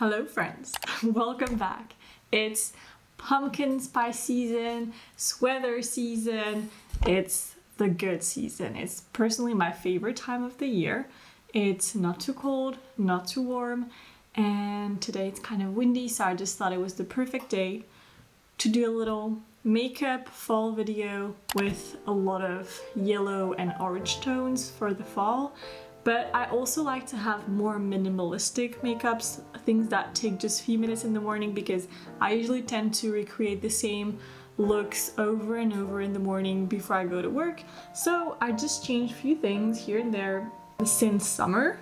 Hello friends, welcome back. It's pumpkin spice season, sweater season, it's the good season. It's personally my favorite time of the year. It's not too cold, not too warm, and today it's kind of windy, so I just thought it was the perfect day to do a little makeup fall video with a lot of yellow and orange tones for the fall. But I also like to have more minimalistic makeups, things that take just a few minutes in the morning, because I usually tend to recreate the same looks over and over in the morning before I go to work. So I just changed a few things here and there since summer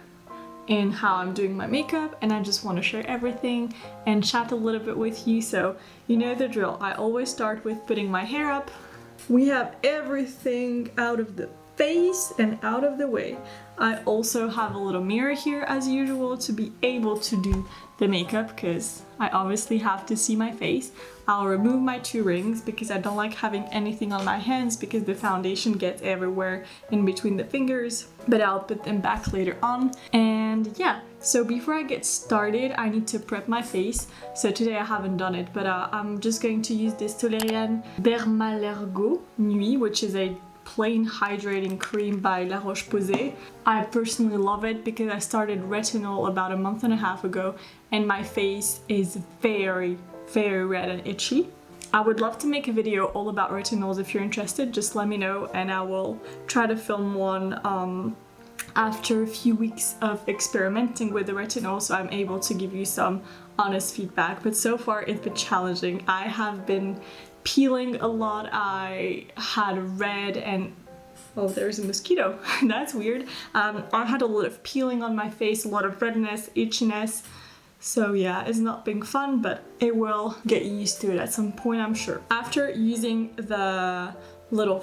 in how I'm doing my makeup, and I just want to share everything and chat a little bit with you. So you know the drill. I always start with putting my hair up. We have everything out of the face and out of the way. I also have a little mirror here as usual to be able to do the makeup, because I obviously have to see my face. I'll remove my 2 rings because I don't like having anything on my hands because the foundation gets everywhere in between the fingers, but I'll put them back later on. And yeah, so before I get started I need to prep my face. So today I haven't done it, but I'm just going to use this Toleriane Dermalergo Nuit, which is a plain hydrating cream by La Roche-Posay. I personally love it because I started retinol about a month and a half ago and my face is very red and itchy. I would love to make a video all about retinols. If you're interested, just let me know and I will try to film one after a few weeks of experimenting with the retinol, so I'm able to give you some honest feedback. But so far it's been challenging. I have been peeling a lot. I had red and oh, there's a mosquito. That's weird. I had a lot of peeling on my face, a lot of redness, itchiness. So yeah, it's not been fun, but it will get used to it at some point, I'm sure. After using the little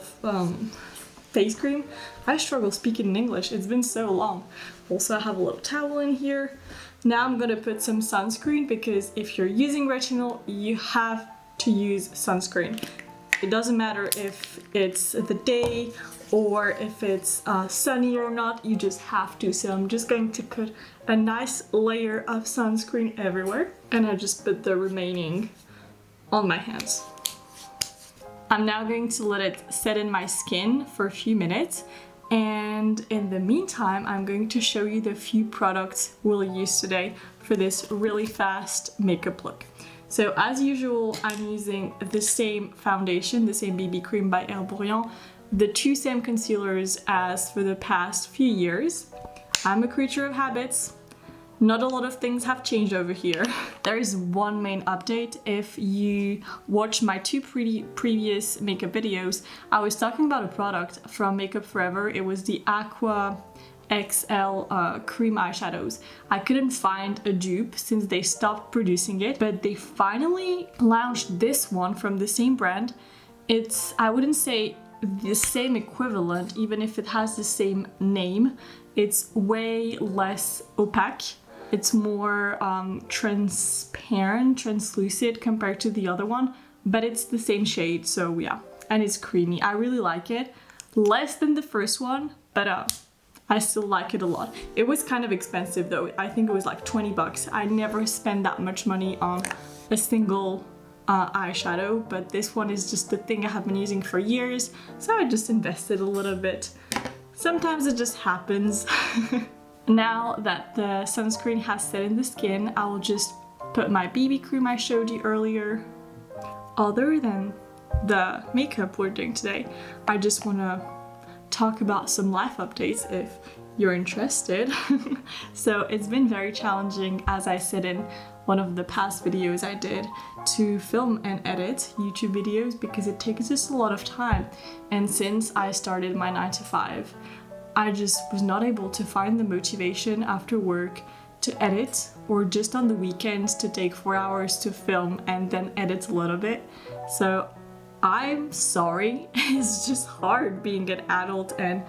face cream, I struggle speaking in English. It's been so long. Also, I have a little towel in here. Now I'm gonna put some sunscreen, because if you're using retinol, you have to use sunscreen. It doesn't matter if it's the day or if it's sunny or not, you just have to. So I'm just going to put a nice layer of sunscreen everywhere, and I just put the remaining on my hands. I'm now going to let it set in my skin for a few minutes, and in the meantime I'm going to show you the few products we'll use today for this really fast makeup look. So as usual, I'm using the same foundation, the same BB cream by Herborian, the 2 same concealers as for the past few years. I'm a creature of habits. Not a lot of things have changed over here. There is one main update. If you watch my 2 previous makeup videos, I was talking about a product from Makeup Forever. It was the Aqua XL cream eyeshadows. I couldn't find a dupe since they stopped producing it, but they finally launched this one from the same brand. It's, I wouldn't say the same equivalent, even if it has the same name. It's way less opaque. It's more transparent, translucent compared to the other one, but it's the same shade, so yeah. And it's creamy. I really like it. Less than the first one, but I still like it a lot. It was kind of expensive though. I think it was like 20 bucks. I never spend that much money on a single eyeshadow, but this one is just the thing I have been using for years, so I just invested a little bit. Sometimes it just happens. Now that the sunscreen has set in the skin, I will just put my BB cream I showed you earlier. Other than the makeup we're doing today, I just want to talk about some life updates if you're interested. So it's been very challenging, as I said in one of the past videos I did, to film and edit YouTube videos because it takes just a lot of time. And since I started my 9 to 5, I just was not able to find the motivation after work to edit, or just on the weekends to take 4 hours to film and then edit a little bit. So I'm sorry, it's just hard being an adult and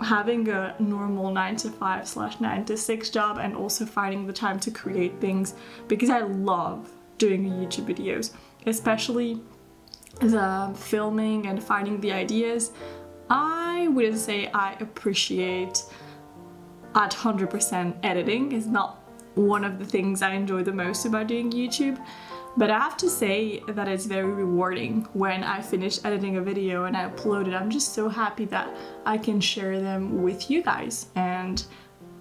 having a normal 9 to 5 / 9 to 6 job, and also finding the time to create things, because I love doing YouTube videos, especially the filming and finding the ideas. I wouldn't say I appreciate at 100% editing. It's not one of the things I enjoy the most about doing YouTube. But I have to say that it's very rewarding when I finish editing a video and I upload it. I'm just so happy that I can share them with you guys. And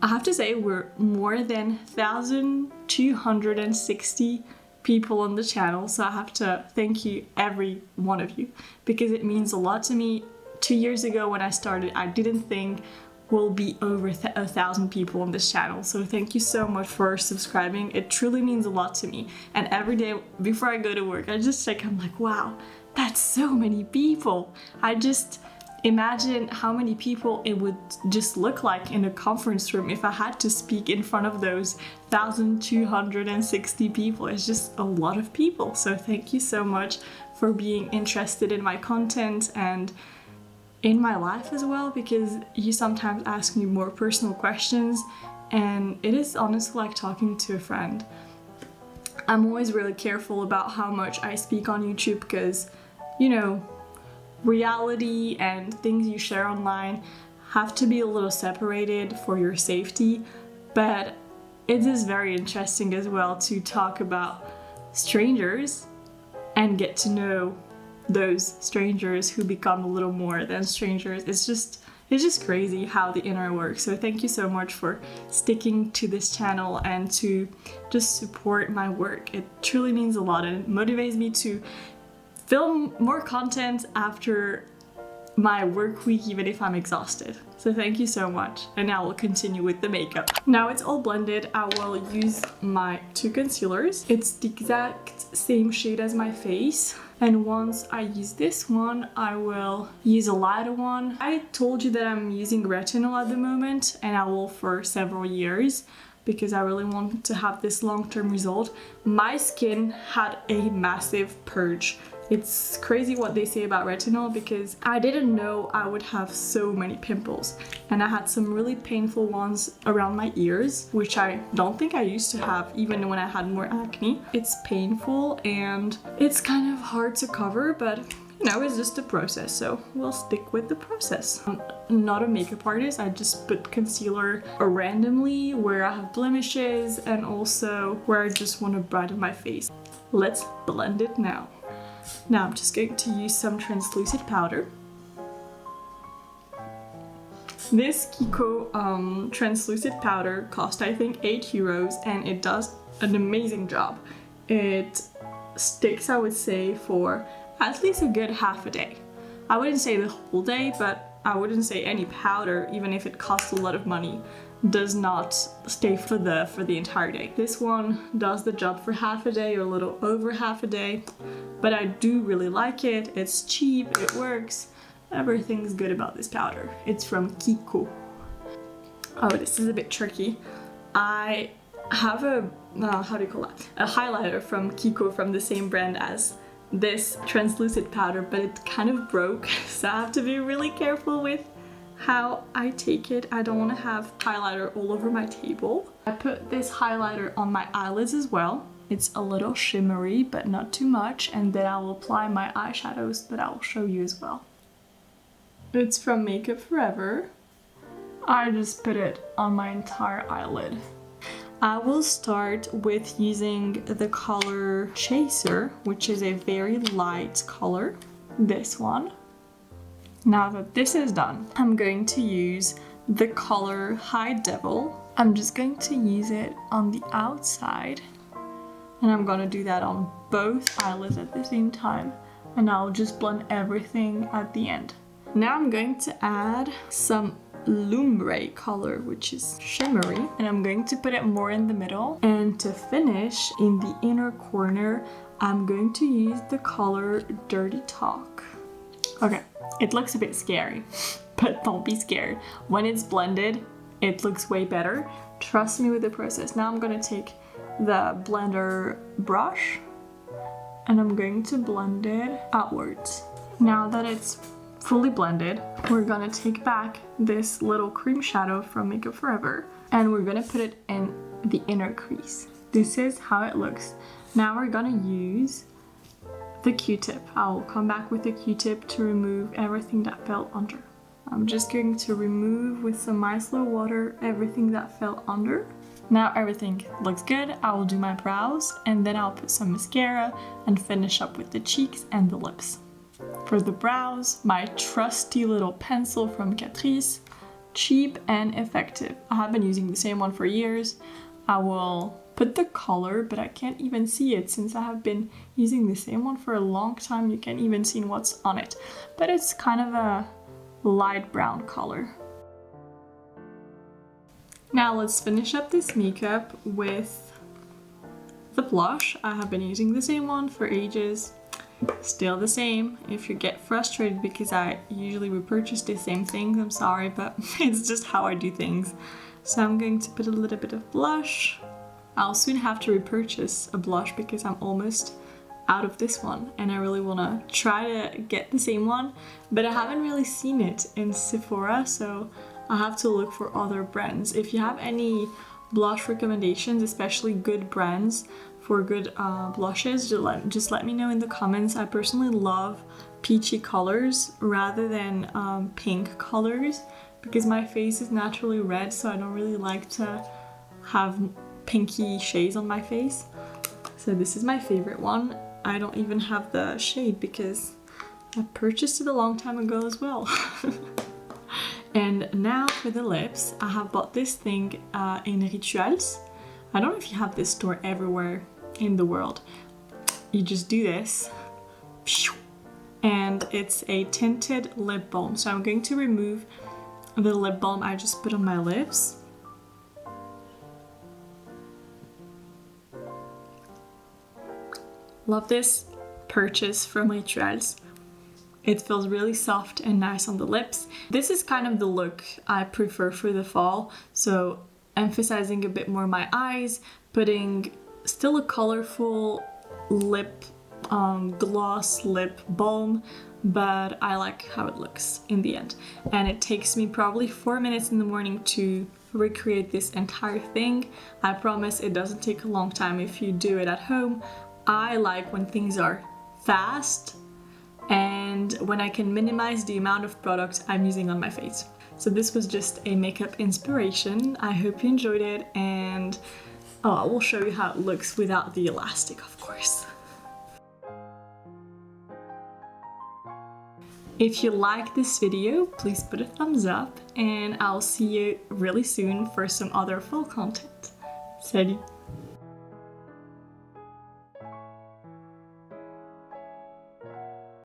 I have to say we're more than 1,260 people on the channel, so I have to thank you, every one of you, because it means a lot to me. 2 years ago when I started, I didn't think we'll be over 1,000 people on this channel, so thank you so much for subscribing. It truly means a lot to me, and every day before I go to work I just check, I'm like, wow, that's so many people. I just imagine how many people it would just look like in a conference room if I had to speak in front of those 1,260 people. It's just a lot of people. So thank you so much for being interested in my content and in my life as well, because you sometimes ask me more personal questions and it is honestly like talking to a friend. I'm always really careful about how much I speak on YouTube because, you know, reality and things you share online have to be a little separated for your safety, but it is very interesting as well to talk about strangers and get to know those strangers who become a little more than strangers. It's just crazy how the internet works. So thank you so much for sticking to this channel and to just support my work. It truly means a lot and it motivates me to film more content after my work week, even if I'm exhausted. So thank you so much. And now we'll continue with the makeup. Now it's all blended, I will use my two concealers. It's the exact same shade as my face. And once I use this one, I will use a lighter one. I told you that I'm using retinol at the moment, and I will for several years, because I really want to have this long-term result. My skin had a massive purge. It's crazy what they say about retinol because I didn't know I would have so many pimples, and I had some really painful ones around my ears, which I don't think I used to have even when I had more acne. It's painful and it's kind of hard to cover, but you know, it's just a process, so we'll stick with the process. I'm not a makeup artist, I just put concealer randomly where I have blemishes and also where I just want to brighten my face. Let's blend it now. Now I'm just going to use some translucent powder. This Kiko translucent powder cost I think €8 and it does an amazing job. It sticks, I would say, for at least a good half a day. I wouldn't say the whole day, but I wouldn't say any powder, even if it costs a lot of money, does not stay for the entire day. This one does the job for half a day or a little over half a day, but I do really like it. It's cheap, it works, everything's good about this powder. It's from Kiko. Oh, this is a bit tricky. I have a, how do you call that? A highlighter from Kiko from the same brand as this translucent powder, but it kind of broke, so I have to be really careful with how I take it. I don't want to have highlighter all over my table. I put this highlighter on my eyelids as well. It's a little shimmery, but not too much, and then I will apply my eyeshadows that I will show you as well. It's from Makeup Forever. I just put it on my entire eyelid. I will start with using the color Chaser, which is a very light color, this one. Now that this is done, I'm going to use the color Hi Devil. I'm just going to use it on the outside, and I'm going to do that on both eyelids at the same time, and I'll just blend everything at the end. Now I'm going to add some Lumbre color, which is shimmery, and I'm going to put it more in the middle. And to finish, in the inner corner, I'm going to use the color Dirty Talk. Okay, it looks a bit scary, but don't be scared. When it's blended, it looks way better. Trust me with the process. Now I'm going to take the blender brush and I'm going to blend it outwards. Now that it's fully blended, we're gonna take back this little cream shadow from Makeup Forever and we're gonna put it in the inner crease. This is how it looks. Now we're gonna use the Q-tip. I'll come back with the Q-tip to remove everything that fell under. I'm just going to remove with some micellar water everything that fell under. Now everything looks good. I will do my brows and then I'll put some mascara and finish up with the cheeks and the lips. For the brows, my trusty little pencil from Catrice, cheap and effective. I have been using the same one for years. I will put the color, but I can't even see it since I have been using the same one for a long time. You can't even see what's on it, but it's kind of a light brown color. Now let's finish up this makeup with the blush. I have been using the same one for ages. Still the same. If you get frustrated because I usually repurchase the same things, I'm sorry, but it's just how I do things. So I'm going to put a little bit of blush. I'll soon have to repurchase a blush because I'm almost out of this one and I really want to try to get the same one, but I haven't really seen it in Sephora, so I'll have to look for other brands. If you have any blush recommendations, especially good brands for good blushes, just let me know in the comments. I personally love peachy colors rather than pink colors because my face is naturally red, so I don't really like to have pinky shades on my face. So this is my favorite one. I don't even have the shade because I purchased it a long time ago as well. And now for the lips, I have bought this thing in Rituals. I don't know if you have this store everywhere in the world. You just do this and it's a tinted lip balm. So I'm going to remove the lip balm I just put on my lips. Love this purchase from Rituals. It feels really soft and nice on the lips. This is kind of the look I prefer for the fall. So emphasizing a bit more my eyes, putting still a colorful lip gloss lip balm, but I like how it looks in the end. And it takes me probably 4 minutes in the morning to recreate this entire thing. I promise it doesn't take a long time if you do it at home. I like when things are fast and when I can minimize the amount of product I'm using on my face. So this was just a makeup inspiration. I hope you enjoyed it, and I will show you how it looks without the elastic, of course. If you like this video, please put a thumbs up and I'll see you really soon for some other fall content. Salut!